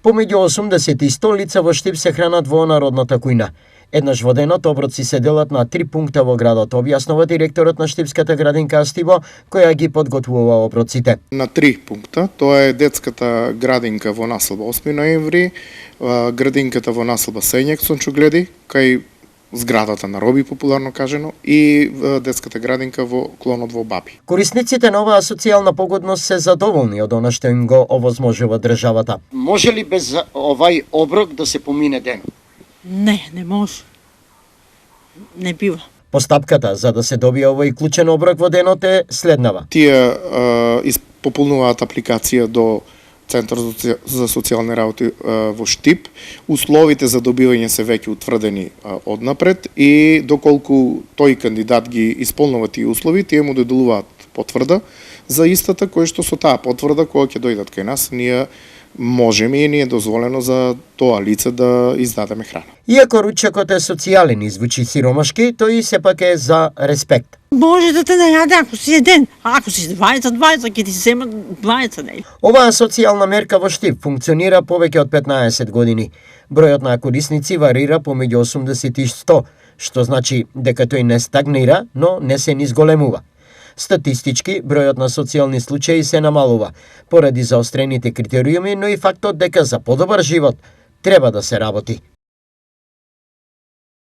Помеѓу 80 и 100 лица во Штип се хранат во народната кујна. Еднаш во денот оброци се делат на 3 пункта во градот, објаснува директорот на Штипската градинка Астиво, која ги подготвува оброците. На 3 пункта, тоа е детската градинка во населба 8 ноември, градинката во населба Сењак Сончогледи, кај зградата на Роби, популарно кажено, и детската градинка во клонот во Баби. Корисниците на оваа социјална погодност се задоволни од она што им го овозможува државата. Може ли без овај оброк да се помине денот? Не може. Не бива. Постапката за да се добие овој клучен оброк во денот е следнава. Тие испополнуваат апликација до Центар за социјални работи во Штип. Условите за добивање се веќе утврдени однапред и доколку тој кандидат ги исполнува тие услови, тие му доделуваат потврда за истата, кој што со таа потврда кога ќе дојдат кај нас, ние можеме и ни е дозволено за тоа лице да издадеме храна. Иако ручекот е социјален и звучи сиромашки, тој сепак е за респект. Може да те најаде ако си еден, ако си 20, ќе ти се земат 20 дни. Оваа социјална мерка во Штип функционира повеќе од 15 години. Бројот на корисници варира помеѓу 80 и 100, што значи дека тој не стагнира, но не се ни зголемува. Статистички, бројот на социјални случаи се намалува, поради заострените критериуми, но и фактот дека за подобар живот треба да се работи.